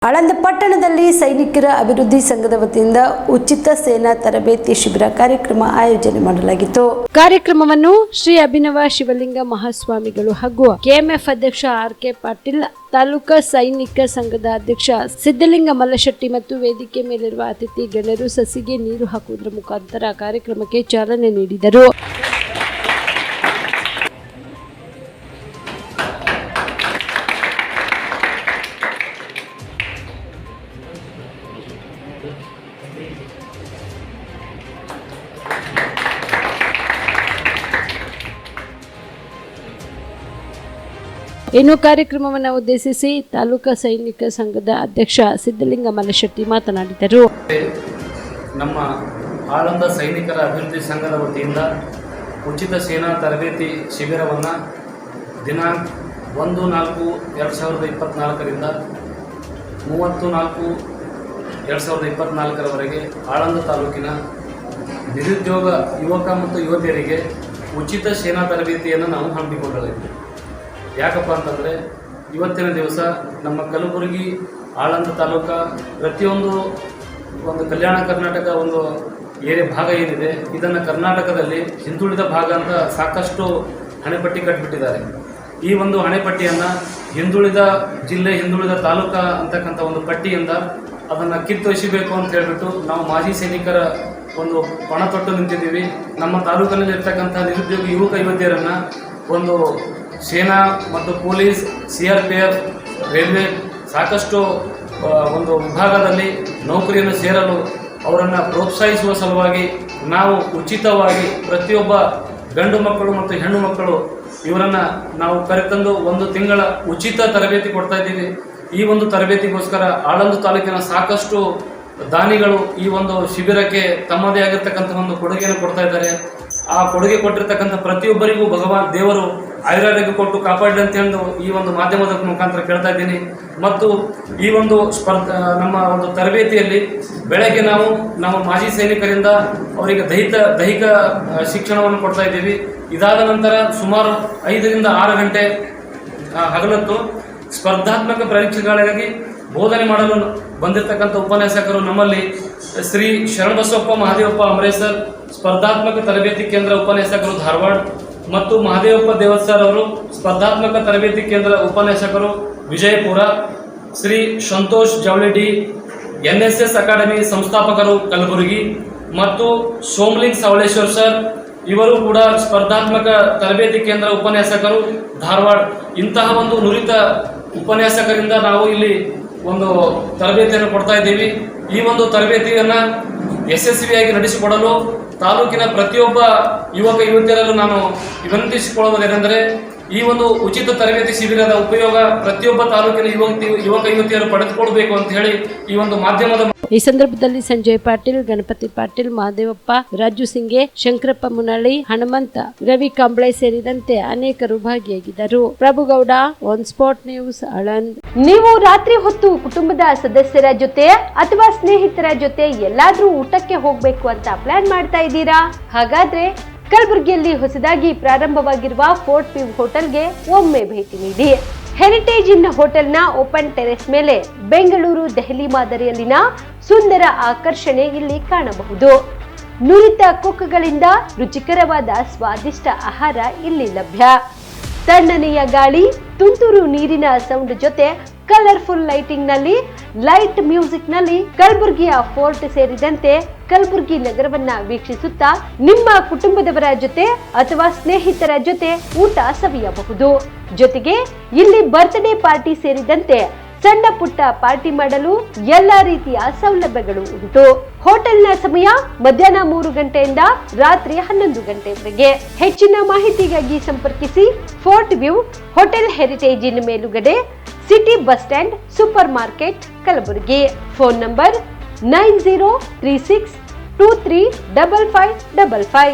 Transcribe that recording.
ಆಳಂದ ಪಟ್ಟಣದಲ್ಲಿ ಸೈನಿಕರ ಅಭಿವೃದ್ಧಿ ಸಂಘದ ವತಿಯಿಂದ ಉಚಿತ ಸೇನಾ ತರಬೇತಿ ಶಿಬಿರ ಕಾರ್ಯಕ್ರಮ ಆಯೋಜನೆ ಮಾಡಲಾಗಿತ್ತು. ಕಾರ್ಯಕ್ರಮವನ್ನು ಶ್ರೀ ಅಭಿನವ ಶಿವಲಿಂಗ ಮಹಾಸ್ವಾಮಿಗಳು ಹಾಗೂ ಕೆಎಂಎಫ್ ಅಧ್ಯಕ್ಷ ಆರ್.ಕೆ. ಪಾಟೀಲ್, ತಾಲೂಕಾ ಸೈನಿಕ ಸಂಘದ ಅಧ್ಯಕ್ಷ ಸಿದ್ದಲಿಂಗ ಮಲ್ಲಶೆಟ್ಟಿ ಮತ್ತು ವೇದಿಕೆ ಮೇಲಿರುವ ಅತಿಥಿ ಗಣ್ಯರು ಸಸಿಗೆ ನೀರು ಹಾಕುವುದರ ಮುಖಾಂತರ ಕಾರ್ಯಕ್ರಮಕ್ಕೆ ಚಾಲನೆ ನೀಡಿದರು. ಇನ್ನು ಕಾರ್ಯಕ್ರಮವನ್ನು ಉದ್ದೇಶಿಸಿ ತಾಲೂಕಾ ಸೈನಿಕ ಸಂಘದ ಅಧ್ಯಕ್ಷ ಸಿದ್ದಲಿಂಗ ಮಲ್ಲಶೆಟ್ಟಿ ಮಾತನಾಡಿದರು. ನಮ್ಮ ಆಳಂದ ಸೈನಿಕರ ಅಭಿವೃದ್ಧಿ ಸಂಘದ ವತಿಯಿಂದ ಉಚಿತ ಸೇನಾ ತರಬೇತಿ ಶಿಬಿರವನ್ನು ದಿನಾಂಕ 1/4/2024ರಿಂದ 30/4/2024ರವರೆಗೆ ಆಳಂದ ತಾಲೂಕಿನ ನಿರುದ್ಯೋಗ ಯುವಕ ಮತ್ತು ಯುವತಿಯರಿಗೆ ಉಚಿತ ಸೇನಾ ತರಬೇತಿಯನ್ನು ನಾವು ಹಮ್ಮಿಕೊಳ್ಳಲಿದ್ದೇವೆ. ಯಾಕಪ್ಪ ಅಂತಂದರೆ ಇವತ್ತಿನ ದಿವಸ ನಮ್ಮ ಕಲಬುರಗಿ ಆಳಂದ ತಾಲೂಕು ಪ್ರತಿಯೊಂದು ಕಲ್ಯಾಣ ಕರ್ನಾಟಕ ಭಾಗ ಏನಿದೆ, ಇದನ್ನು ಕರ್ನಾಟಕದಲ್ಲಿ ಹಿಂದುಳಿದ ಭಾಗ ಅಂತ ಸಾಕಷ್ಟು ಹಣೆಪಟ್ಟಿ ಕಟ್ಟಿಬಿಟ್ಟಿದ್ದಾರೆ. ಈ ಹಣೆಪಟ್ಟಿಯನ್ನು ಹಿಂದುಳಿದ ಜಿಲ್ಲೆ, ಹಿಂದುಳಿದ ತಾಲೂಕು ಅಂತಕ್ಕಂಥ ಪಟ್ಟಿಯಿಂದ ಅದನ್ನು ಕಿತ್ತೊಯ್ಯಬೇಕು ಅಂತ ಹೇಳಿಬಿಟ್ಟು ನಾವು ಮಾಜಿ ಸೈನಿಕರ ಪಣ ತೊಟ್ಟು ನಿಂತಿದ್ದೀವಿ. ನಮ್ಮ ತಾಲೂಕಿನಲ್ಲಿ ಇರ್ತಕ್ಕಂಥ ನಿರುದ್ಯೋಗಿ ಯುವಕ ಯುವತಿಯರನ್ನು ಸೇನಾ ಮತ್ತು ಪೊಲೀಸ್, CRPF, ರೈಲ್ವೆ ಸಾಕಷ್ಟು ವಿಭಾಗದಲ್ಲಿ ನೌಕರಿಯನ್ನು ಸೇರಲು ಅವರನ್ನು ಪ್ರೋತ್ಸಾಹಿಸುವ ಸಲುವಾಗಿ ನಾವು ಉಚಿತವಾಗಿ ಪ್ರತಿಯೊಬ್ಬ ಗಂಡು ಮಕ್ಕಳು ಮತ್ತು ಹೆಣ್ಣು ಮಕ್ಕಳು ಇವರನ್ನು ನಾವು ಕರೆತಂದು 1 ತಿಂಗಳ ಉಚಿತ ತರಬೇತಿ ಕೊಡ್ತಾ ಇದ್ದೀವಿ. ಈ ತರಬೇತಿಗೋಸ್ಕರ ಆಳಂದ ತಾಲೂಕಿನ ಸಾಕಷ್ಟು ದಾನಿಗಳು ಈ ಶಿಬಿರಕ್ಕೆ ತಮ್ಮದೇ ಆಗಿರ್ತಕ್ಕಂಥ ಕೊಡುಗೆಯನ್ನು ಕೊಡ್ತಾ ಇದ್ದಾರೆ. ಆ ಕೊಡುಗೆ ಕೊಟ್ಟಿರ್ತಕ್ಕಂಥ ಪ್ರತಿಯೊಬ್ಬರಿಗೂ ಭಗವಾನ್ ದೇವರು ಆಯುರಾರೋಗ್ಯ ಕೊಟ್ಟು ಕಾಪಾಡಲಿ ಅಂತ ಹೇಳಿ ಈ ಮಾಧ್ಯಮದ ಮುಖಾಂತರ ಕೇಳ್ತಾ ಇದ್ದೀನಿ. ಮತ್ತು ಈ ನಮ್ಮ ತರಬೇತಿಯಲ್ಲಿ ಬೆಳಗ್ಗೆ ನಾವು ಮಾಜಿ ಸೈನಿಕರಿಂದ ಅವರಿಗೆ ದೈಹಿಕ ಶಿಕ್ಷಣವನ್ನು ಕೊಡ್ತಾ ಇದ್ದೀವಿ. ಇದಾದ ನಂತರ ಸುಮಾರು 5 ರಿಂದ 6 ಗಂಟೆ ಹಗಲತ್ತು ಸ್ಪರ್ಧಾತ್ಮಕ ಪರೀಕ್ಷೆಗಳಿಗಾಗಿ ಬೋಧನೆ ಮಾಡಲು ಬಂದಿರತಕ್ಕಂಥ ಉಪನ್ಯಾಸಕರು ನಮ್ಮಲ್ಲಿ ಶ್ರೀ ಶರಣಬಸವಪ್ಪ ಮಹಾದೇವಪ್ಪ ಅಮರೇಸರ್, ಸ್ಪರ್ಧಾತ್ಮಕ ತರಬೇತಿ ಕೇಂದ್ರ ಉಪನ್ಯಾಸಕರು ಧಾರವಾಡ, ಮತ್ತು ಮಹಾದೇವಪ್ಪ ದೇವಸರ್ ಅವರು ಸ್ಪರ್ಧಾತ್ಮಕ ತರಬೇತಿ ಕೇಂದ್ರ ಉಪನ್ಯಾಸಕರು ವಿಜಯಪುರ, ಶ್ರೀ ಸಂತೋಷ್ ಜವಳಿಡಿ NSS ಅಕಾಡೆಮಿ ಸಂಸ್ಥಾಪಕರು ಕಲಬುರಗಿ, ಮತ್ತು ಸೋಮಲಿಂಗ್ ಸವಳೇಶ್ವರ್ ಸರ್ ಇವರು ಕೂಡ ಸ್ಪರ್ಧಾತ್ಮಕ ತರಬೇತಿ ಕೇಂದ್ರ ಉಪನ್ಯಾಸಕರು ಧಾರವಾಡ. ಇಂತಹ ನುರಿತ ಉಪನ್ಯಾಸಕರಿಂದ ನಾವು ಇಲ್ಲಿ ತರಬೇತಿಯನ್ನು ಕೊಡ್ತಾ ಇದ್ದೀವಿ. ಈ ತರಬೇತಿಯನ್ನು ಯಶಸ್ವಿಯಾಗಿ ನಡೆಸಿಕೊಡಲು ತಾಲೂಕಿನ ಪ್ರತಿಯೊಬ್ಬ ಯುವಕ ಯುವತಿಯರಲ್ಲೂ ನಾನು ವಿನಂತಿಸಿಕೊಳ್ಳುವುದೇನೆಂದರೆ ಈ ಉಚಿತ ತರಬೇತಿ ಶಿಬಿರದ ಉಪಯೋಗ ಪ್ರತಿಯೊಬ್ಬ ತಾಲೂಕಿನ ಯುವಕ ಯುವತಿಯರು ಪಡೆದುಕೊಳ್ಳಬೇಕು ಅಂತ ಹೇಳಿ ಈ ಮಾಧ್ಯಮದ. ಈ ಸಂದರ್ಭದಲ್ಲಿ ಸಂಜಯ್ ಪಾಟೀಲ್, ಗಣಪತಿ ಪಾಟೀಲ್, ಮಹಾದೇವಪ್ಪ, ರಾಜು ಸಿಂಗೆ, ಶಂಕರಪ್ಪ ಮುನಳ್ಳಿ, ಹನುಮಂತ, ರವಿ ಕಾಂಬ್ಳೆ ಸೇರಿದಂತೆ ಅನೇಕರು ಭಾಗಿಯಾಗಿದ್ದರು. Prabhugouda, one spot news, Aland. ನೀವು ರಾತ್ರಿ ಹೊತ್ತು ಕುಟುಂಬದ ಸದಸ್ಯರ ಜೊತೆ ಅಥವಾ ಸ್ನೇಹಿತರ ಜೊತೆ ಎಲ್ಲಾದ್ರೂ ಊಟಕ್ಕೆ ಹೋಗ್ಬೇಕು ಅಂತ ಪ್ಲಾನ್ ಮಾಡ್ತಾ ಇದ್ದೀರಾ? ಹಾಗಾದ್ರೆ ಕಲಬುರಗಿಯಲ್ಲಿ ಹೊಸದಾಗಿ ಪ್ರಾರಂಭವಾಗಿರುವ ಫೋರ್ಟ್ ವ್ಯೂ ಹೋಟೆಲ್ಗೆ ಒಮ್ಮೆ ಭೇಟಿ ನೀಡಿ. ಹೆರಿಟೇಜ್ ಇನ್ ಹೋಟೆಲ್ನ ಓಪನ್ ಟೆರೆಸ್ ಮೇಲೆ ಬೆಂಗಳೂರು, ದೆಹಲಿ ಮಾದರಿಯಲ್ಲಿನ ಸುಂದರ ಆಕರ್ಷಣೆ ಇಲ್ಲಿ ಕಾಣಬಹುದು. ನುರಿತ ಕುಕ್ಗಳಿಂದ ರುಚಿಕರವಾದ ಸ್ವಾದಿಷ್ಟ ಆಹಾರ ಇಲ್ಲಿ ಲಭ್ಯ. ತಣ್ಣನೆಯ ಗಾಳಿ, ತುಂತುರು ನೀರಿನ ಸೌಂಡ್ ಜೊತೆ ಕಲರ್ಫುಲ್ ಲೈಟಿಂಗ್ ನಲ್ಲಿ, ಲೈಟ್ ಮ್ಯೂಸಿಕ್ ನಲ್ಲಿ ಕಲಬುರಗಿಯ ಫೋರ್ಟ್ ಸೇರಿದಂತೆ ಕಲಬುರಗಿ ನಗರವನ್ನ ವೀಕ್ಷಿಸುತ್ತಾ ನಿಮ್ಮ ಕುಟುಂಬದವರ ಜೊತೆ ಅಥವಾ ಸ್ನೇಹಿತರ ಜೊತೆ ಊಟ ಸವಿಯಬಹುದು. ಜೊತೆಗೆ ಇಲ್ಲಿ ಬರ್ತ್ಡೇ ಪಾರ್ಟಿ ಸೇರಿದಂತೆ ಸಣ್ಣ ಪುಟ್ಟ ಪಾರ್ಟಿ ಮಾಡಲು ಎಲ್ಲಾ ರೀತಿಯ ಸೌಲಭ್ಯಗಳು ಉಂಟು. ಹೋಟೆಲ್ನ ಸಮಯ ಮಧ್ಯಾಹ್ನ 3 ಗಂಟೆಯಿಂದ ರಾತ್ರಿ 11 ಗಂಟೆವರೆಗೆ. ಹೆಚ್ಚಿನ ಮಾಹಿತಿಗಾಗಿ ಸಂಪರ್ಕಿಸಿ ಫೋರ್ಟ್ ವ್ಯೂ ಹೋಟೆಲ್, ಹೆರಿಟೇಜ್ ಇನ್ ಮೇಲುಗಡೆ, city bus stand, super market, Kalaburagi. Phone number 9036235555.